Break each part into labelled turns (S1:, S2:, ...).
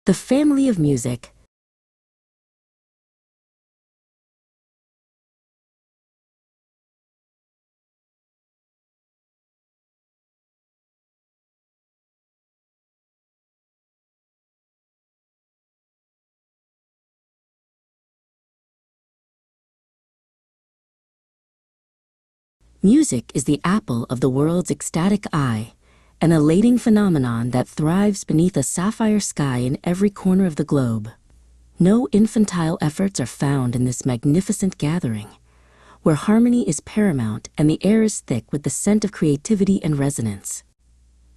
S1: The family of music. Music is the apple of the world's ecstatic eye, an elating phenomenon that thrives beneath a sapphire sky in every corner of the globe. No infantile efforts are found in this magnificent gathering, where harmony is paramount and the air is thick with the scent of creativity and resonance.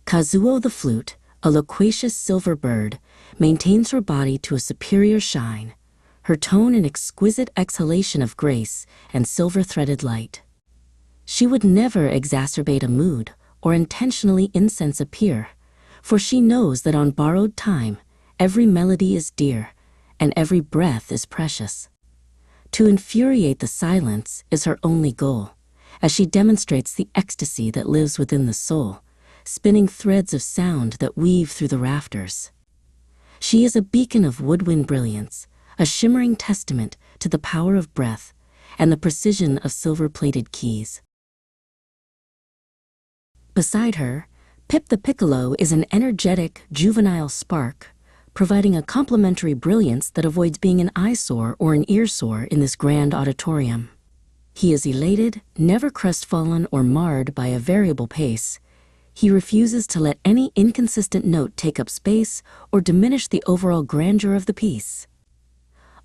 S1: Kazuo the flute, a loquacious silver bird, maintains her body to a superior shine, her tone an exquisite exhalation of grace and silver-threaded light. She would never exacerbate a mood or intentionally incense a peer, for she knows that on borrowed time, every melody is dear, and every breath is precious. To infuriate the silence is her only goal, as she demonstrates the ecstasy that lives within the soul, spinning threads of sound that weave through the rafters. She is a beacon of woodwind brilliance, a shimmering testament to the power of breath and the precision of silver-plated keys. Beside her, Pip the piccolo is an energetic, juvenile spark, providing a complementary brilliance that avoids being an eyesore or an earsore in this grand auditorium. He is elated, never crestfallen or marred by a variable pace. He refuses to let any inconsistent note take up space or diminish the overall grandeur of the piece.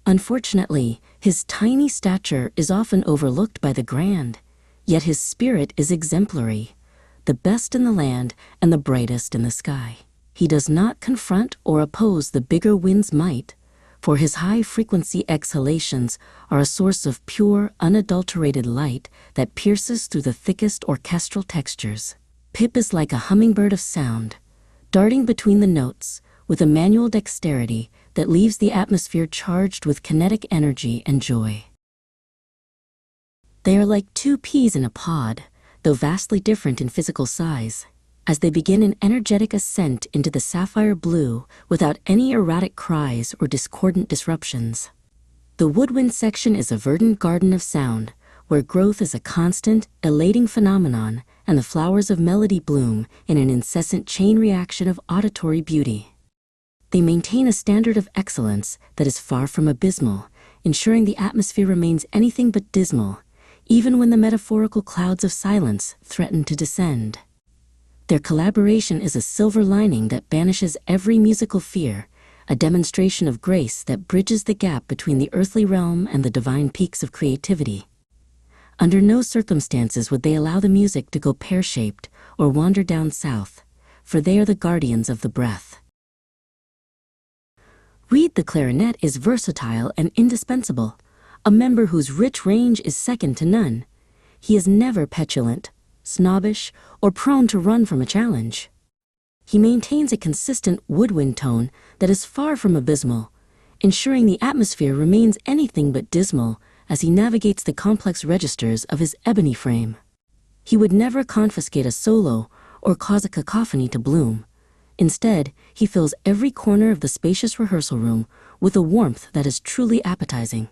S1: Unfortunately, his tiny stature is often overlooked by the grand, yet his spirit is exemplary, the best in the land and the brightest in the sky. He does not confront or oppose the bigger wind's might, for his high-frequency exhalations are a source of pure, unadulterated light that pierces through the thickest orchestral textures. Pip is like a hummingbird of sound, darting between the notes with a manual dexterity that leaves the atmosphere charged with kinetic energy and joy. They are like two peas in a pod, though vastly different in physical size, as they begin an energetic ascent into the sapphire blue without any erratic cries or discordant disruptions. The woodwind section is a verdant garden of sound, where growth is a constant, elating phenomenon and the flowers of melody bloom in an incessant chain reaction of auditory beauty. They maintain a standard of excellence that is far from abysmal, ensuring the atmosphere remains anything but dismal, even when the metaphorical clouds of silence threaten to descend. Their collaboration is a silver lining that banishes every musical fear, a demonstration of grace that bridges the gap between the earthly realm and the divine peaks of creativity. Under no circumstances would they allow the music to go pear-shaped or wander down south, for they are the guardians of the breath. Reed the clarinet is versatile and indispensable, a member whose rich range is second to none. He is never petulant, snobbish, or prone to run from a challenge. He maintains a consistent woodwind tone that is far from abysmal, ensuring the atmosphere remains anything but dismal as he navigates the complex registers of his ebony frame. He would never confiscate a solo or cause a cacophony to bloom. Instead, he fills every corner of the spacious rehearsal room with a warmth that is truly appetizing.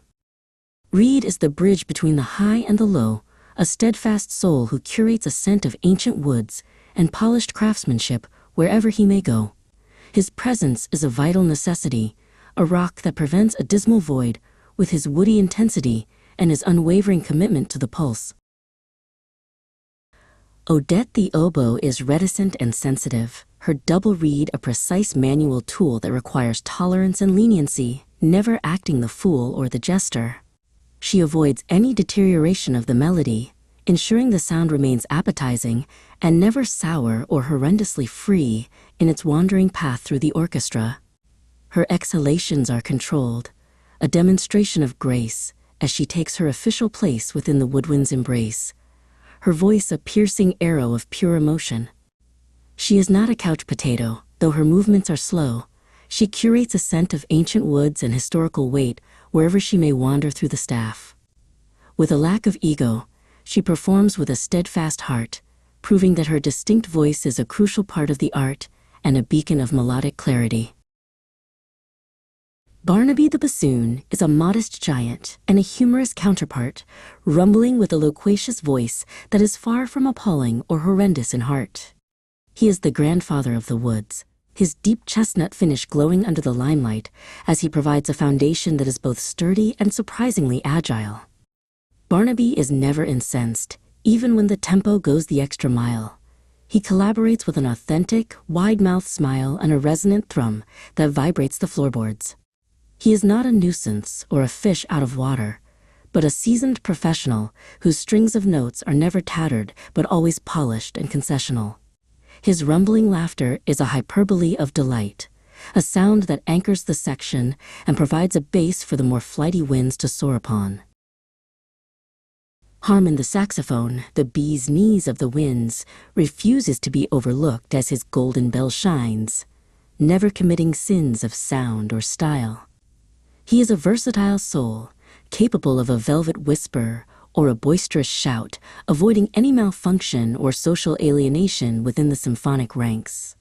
S1: Reed is the bridge between the high and the low, a steadfast soul who curates a scent of ancient woods and polished craftsmanship wherever he may go. His presence is a vital necessity, a rock that prevents a dismal void with his woody intensity and his unwavering commitment to the pulse. Odette the oboe is reticent and sensitive, her double reed a precise manual tool that requires tolerance and leniency, never acting the fool or the jester. She avoids any deterioration of the melody, ensuring the sound remains appetizing and never sour or horrendously free in its wandering path through the orchestra. Her exhalations are controlled, a demonstration of grace as she takes her official place within the woodwind's embrace, her voice a piercing arrow of pure emotion. She is not a couch potato, though her movements are slow. She curates a scent of ancient woods and historical weight wherever she may wander through the staff. With a lack of ego, she performs with a steadfast heart, proving that her distinct voice is a crucial part of the art and a beacon of melodic clarity. Barnaby the bassoon is a modest giant and a humorous counterpart, rumbling with a loquacious voice that is far from appalling or horrendous in heart. He is the grandfather of the woods, his deep chestnut finish glowing under the limelight as he provides a foundation that is both sturdy and surprisingly agile. Barnaby is never incensed, even when the tempo goes the extra mile. He collaborates with an authentic, wide-mouthed smile and a resonant thrum that vibrates the floorboards. He is not a nuisance or a fish out of water, but a seasoned professional whose strings of notes are never tattered but always polished and concessional. His rumbling laughter is a hyperbole of delight, a sound that anchors the section and provides a base for the more flighty winds to soar upon. Harmon the saxophone, the bee's knees of the winds, refuses to be overlooked as his golden bell shines, never committing sins of sound or style. He is a versatile soul, capable of a velvet whisper or a boisterous shout, avoiding any malfunction or social alienation within the symphonic ranks.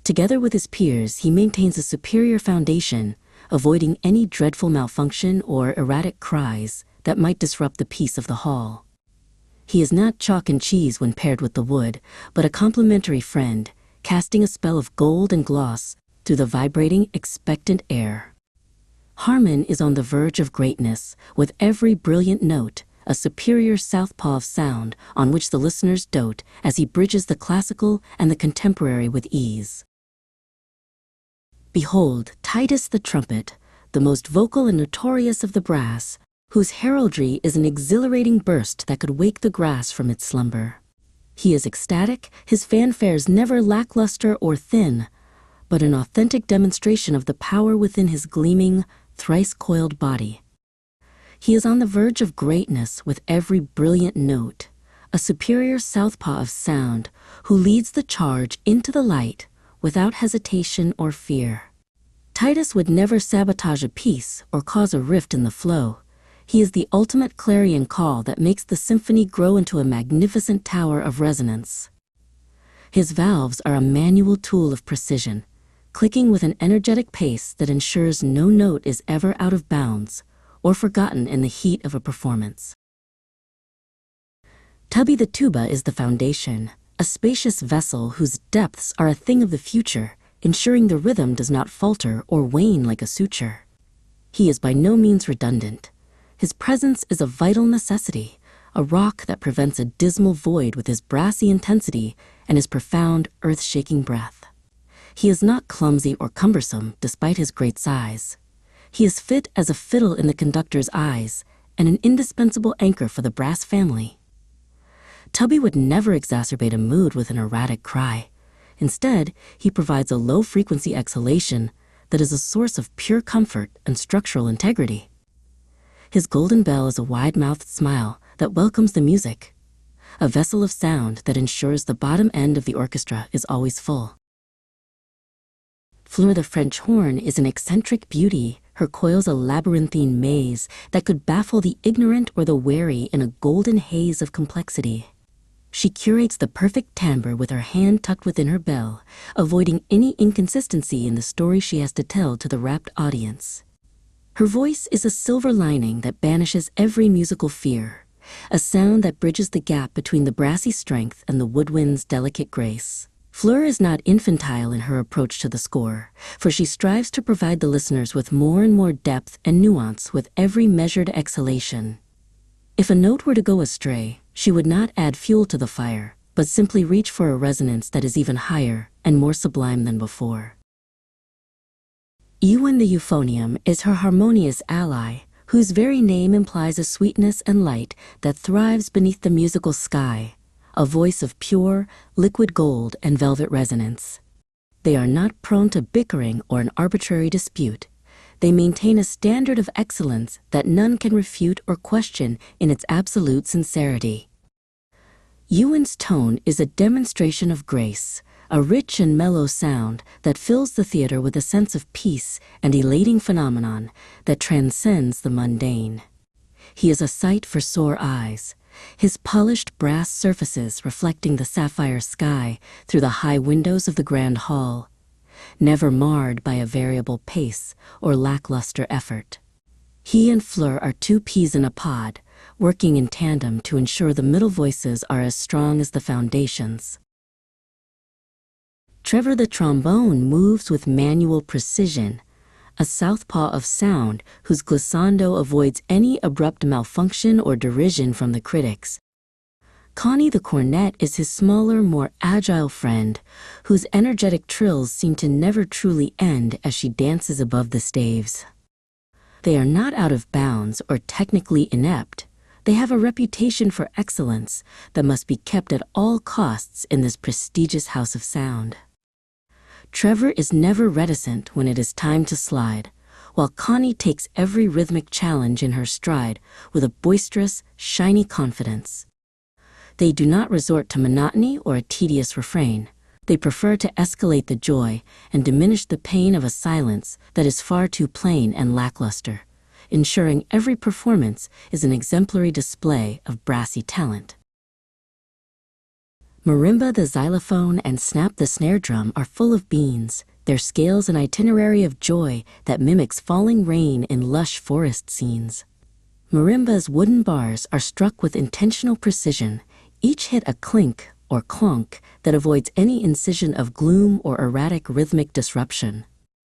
S1: Together with his peers, he maintains a superior foundation, avoiding any dreadful malfunction or erratic cries that might disrupt the peace of the hall. He is not chalk and cheese when paired with the wood, but a complementary friend, casting a spell of gold and gloss through the vibrating, expectant air. Harmon is on the verge of greatness, with every brilliant note a superior southpaw of sound on which the listeners dote as he bridges the classical and the contemporary with ease. Behold Titus the trumpet, the most vocal and notorious of the brass, whose heraldry is an exhilarating burst that could wake the grass from its slumber. He is ecstatic, his fanfares never lackluster or thin, but an authentic demonstration of the power within his gleaming, thrice-coiled body. He is on the verge of greatness with every brilliant note, a superior southpaw of sound who leads the charge into the light without hesitation or fear. Titus would never sabotage a piece or cause a rift in the flow. He is the ultimate clarion call that makes the symphony grow into a magnificent tower of resonance. His valves are a manual tool of precision, clicking with an energetic pace that ensures no note is ever out of bounds or forgotten in the heat of a performance. Tubby the tuba is the foundation, a spacious vessel whose depths are a thing of the future, ensuring the rhythm does not falter or wane like a suture. He is by no means redundant. His presence is a vital necessity, a rock that prevents a dismal void with his brassy intensity and his profound, earth-shaking breath. He is not clumsy or cumbersome despite his great size. He is fit as a fiddle in the conductor's eyes and an indispensable anchor for the brass family. Tubby would never exacerbate a mood with an erratic cry. Instead, he provides a low-frequency exhalation that is a source of pure comfort and structural integrity. His golden bell is a wide-mouthed smile that welcomes the music, a vessel of sound that ensures the bottom end of the orchestra is always full. Fleur the French horn is an eccentric beauty, her coils a labyrinthine maze that could baffle the ignorant or the wary in a golden haze of complexity. She curates the perfect timbre with her hand tucked within her bell, avoiding any inconsistency in the story she has to tell to the rapt audience. Her voice is a silver lining that banishes every musical fear, a sound that bridges the gap between the brassy strength and the woodwind's delicate grace. Fleur is not infantile in her approach to the score, for she strives to provide the listeners with more and more depth and nuance with every measured exhalation. If a note were to go astray, she would not add fuel to the fire, but simply reach for a resonance that is even higher and more sublime than before. Ewan the euphonium is her harmonious ally, whose very name implies a sweetness and light that thrives beneath the musical sky, a voice of pure, liquid gold and velvet resonance. They are not prone to bickering or an arbitrary dispute. They maintain a standard of excellence that none can refute or question in its absolute sincerity. Ewan's tone is a demonstration of grace, a rich and mellow sound that fills the theater with a sense of peace and elating phenomenon that transcends the mundane. He is a sight for sore eyes, his polished brass surfaces reflecting the sapphire sky through the high windows of the grand hall. never marred by a variable pace or lackluster effort. He and Fleur are two peas in a pod, working in tandem to ensure the middle voices are as strong as the foundations. Trevor the trombone moves with manual precision, a southpaw of sound whose glissando avoids any abrupt malfunction or derision from the critics. Connie the cornet is his smaller, more agile friend, whose energetic trills seem to never truly end as she dances above the staves. They are not out of bounds or technically inept. They have a reputation for excellence that must be kept at all costs in this prestigious house of sound. Trevor is never reticent when it is time to slide, while Connie takes every rhythmic challenge in her stride with a boisterous, shiny confidence. They do not resort to monotony or a tedious refrain. They prefer to escalate the joy and diminish the pain of a silence that is far too plain and lackluster, ensuring every performance is an exemplary display of brassy talent. Marimba the xylophone and Snap the snare drum are full of beans, their scales an itinerary of joy that mimics falling rain in lush forest scenes. Marimba's wooden bars are struck with intentional precision, each hit a clink or clonk that avoids any incision of gloom or erratic rhythmic disruption.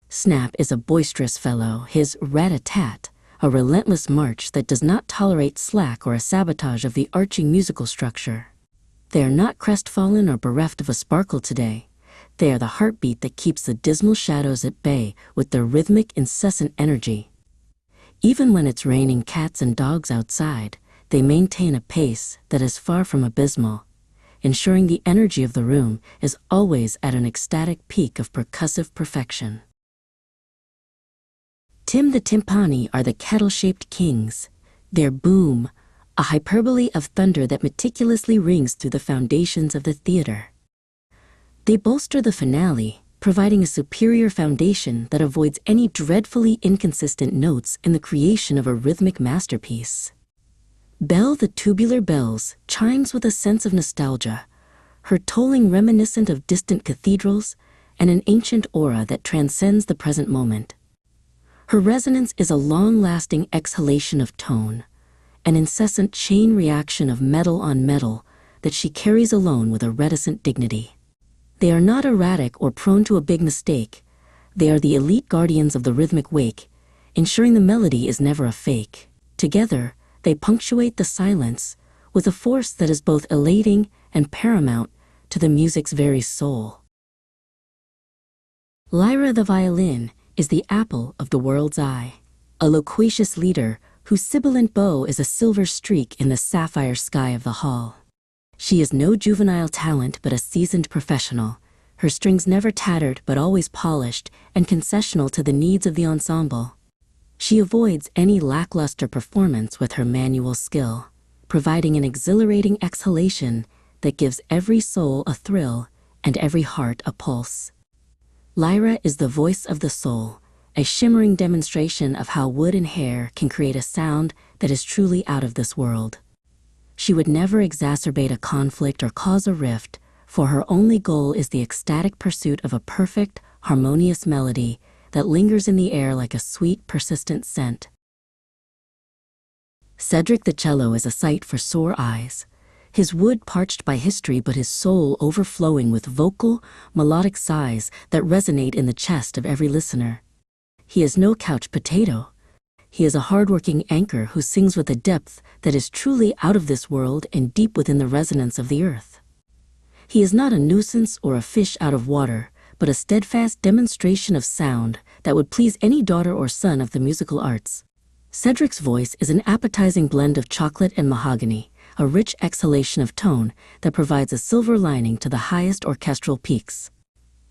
S1: Snap is a boisterous fellow, his rat-a-tat, a relentless march that does not tolerate slack or a sabotage of the arching musical structure. They are not crestfallen or bereft of a sparkle today. They are the heartbeat that keeps the dismal shadows at bay with their rhythmic, incessant energy. Even when it's raining cats and dogs outside, they maintain a pace that is far from abysmal, ensuring the energy of the room is always at an ecstatic peak of percussive perfection. Tim the timpani are the kettle-shaped kings. Their boom, a hyperbole of thunder that meticulously rings through the foundations of the theater. They bolster the finale, providing a superior foundation that avoids any dreadfully inconsistent notes in the creation of a rhythmic masterpiece. Bell the tubular bells chimes with a sense of nostalgia, her tolling reminiscent of distant cathedrals and an ancient aura that transcends the present moment. Her resonance is a long-lasting exhalation of tone, an incessant chain reaction of metal on metal that she carries alone with a reticent dignity. They are not erratic or prone to a big mistake. They are the elite guardians of the rhythmic wake, ensuring the melody is never a fake. Together, they punctuate the silence with a force that is both elating and paramount to the music's very soul. Lyra the violin is the apple of the world's eye, a loquacious leader whose sibilant bow is a silver streak in the sapphire sky of the hall. She is no juvenile talent but a seasoned professional, her strings never tattered but always polished and concessional to the needs of the ensemble. She avoids any lackluster performance with her manual skill, providing an exhilarating exhalation that gives every soul a thrill and every heart a pulse. Lyra is the voice of the soul, a shimmering demonstration of how wood and hair can create a sound that is truly out of this world. She would never exacerbate a conflict or cause a rift, for her only goal is the ecstatic pursuit of a perfect, harmonious melody that lingers in the air like a sweet, persistent scent. Cedric the cello is a sight for sore eyes, his wood parched by history but his soul overflowing with vocal, melodic sighs that resonate in the chest of every listener. He is no couch potato. He is a hard-working anchor who sings with a depth that is truly out of this world and deep within the resonance of the earth. He is not a nuisance or a fish out of water, but a steadfast demonstration of sound that would please any daughter or son of the musical arts. Cedric's voice is an appetizing blend of chocolate and mahogany, a rich exhalation of tone that provides a silver lining to the highest orchestral peaks.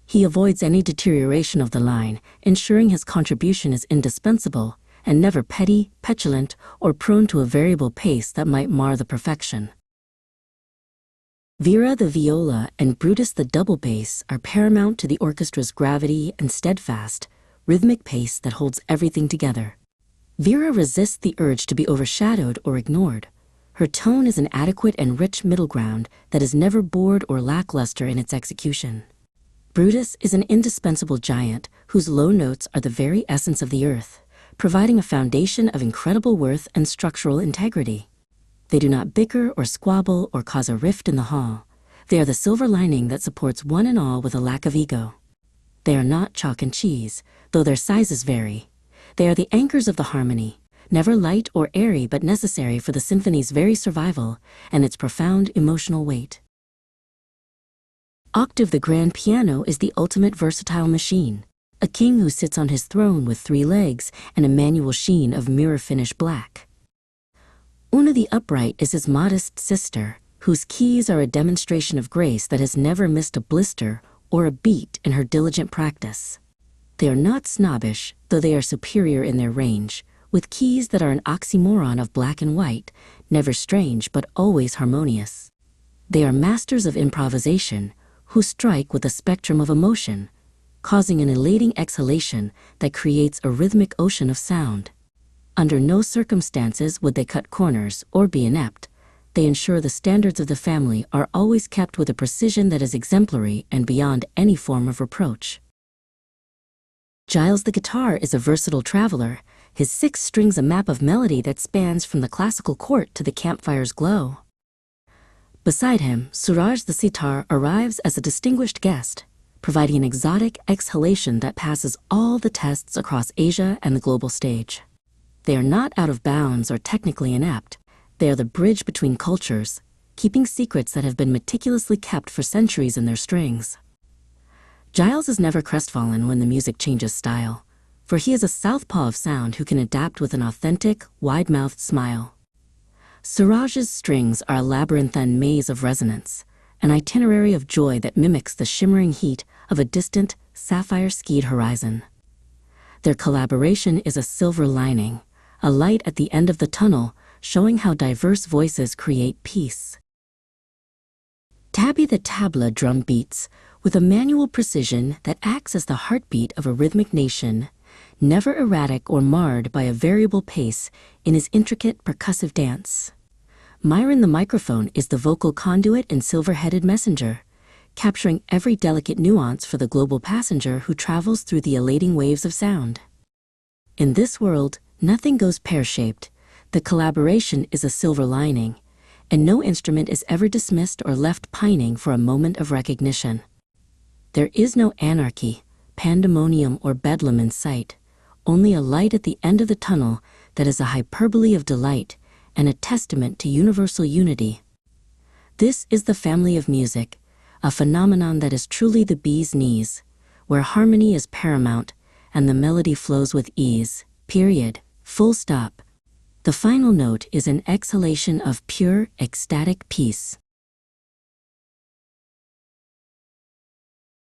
S1: He avoids any deterioration of the line, ensuring his contribution is indispensable and never petty, petulant, or prone to a variable pace that might mar the perfection. Vera the viola and Brutus the double bass are paramount to the orchestra's gravity and steadfast, rhythmic pace that holds everything together. Vera resists the urge to be overshadowed or ignored. Her tone is an adequate and rich middle ground that is never bored or lackluster in its execution. Brutus is an indispensable giant whose low notes are the very essence of the earth, providing a foundation of incredible worth and structural integrity. They do not bicker or squabble or cause a rift in the hall. They are the silver lining that supports one and all with a lack of ego. They are not chalk and cheese, though their sizes vary. They are the anchors of the harmony, never light or airy but necessary for the symphony's very survival and its profound emotional weight. Octave the grand piano is the ultimate versatile machine, a king who sits on his throne with 3 legs and a manual sheen of mirror-finished black. Una the upright is his modest sister, whose keys are a demonstration of grace that has never missed a blister or a beat in her diligent practice. They are not snobbish, though they are superior in their range, with keys that are an oxymoron of black and white, never strange but always harmonious. They are masters of improvisation, who strike with a spectrum of emotion, causing an elating exhalation that creates a rhythmic ocean of sound. Under no circumstances would they cut corners or be inept. They ensure the standards of the family are always kept with a precision that is exemplary and beyond any form of reproach. Giles the guitar is a versatile traveler, his 6 strings a map of melody that spans from the classical court to the campfire's glow. Beside him, Suraj the sitar arrives as a distinguished guest, providing an exotic exhalation that passes all the tests across Asia and the global stage. They are not out of bounds or technically inept. They are the bridge between cultures, keeping secrets that have been meticulously kept for centuries in their strings. Giles is never crestfallen when the music changes style, for he is a southpaw of sound who can adapt with an authentic, wide-mouthed smile. Suraj's strings are a labyrinthine maze of resonance, an itinerary of joy that mimics the shimmering heat of a distant, sapphire-skied horizon. Their collaboration is a silver lining, a light at the end of the tunnel, showing how diverse voices create peace. Tabby the tabla drum beats with a manual precision that acts as the heartbeat of a rhythmic nation, never erratic or marred by a variable pace in his intricate percussive dance. Myron the microphone is the vocal conduit and silver-headed messenger, capturing every delicate nuance for the global passenger who travels through the elating waves of sound. In this world, nothing goes pear-shaped. The collaboration is a silver lining, and no instrument is ever dismissed or left pining for a moment of recognition. There is no anarchy, pandemonium, or bedlam in sight, only a light at the end of the tunnel that is a hyperbole of delight and a testament to universal unity. This is the family of music, a phenomenon that is truly the bee's knees, where harmony is paramount and the melody flows with ease, period, full stop. The final note is an exhalation of pure, ecstatic peace.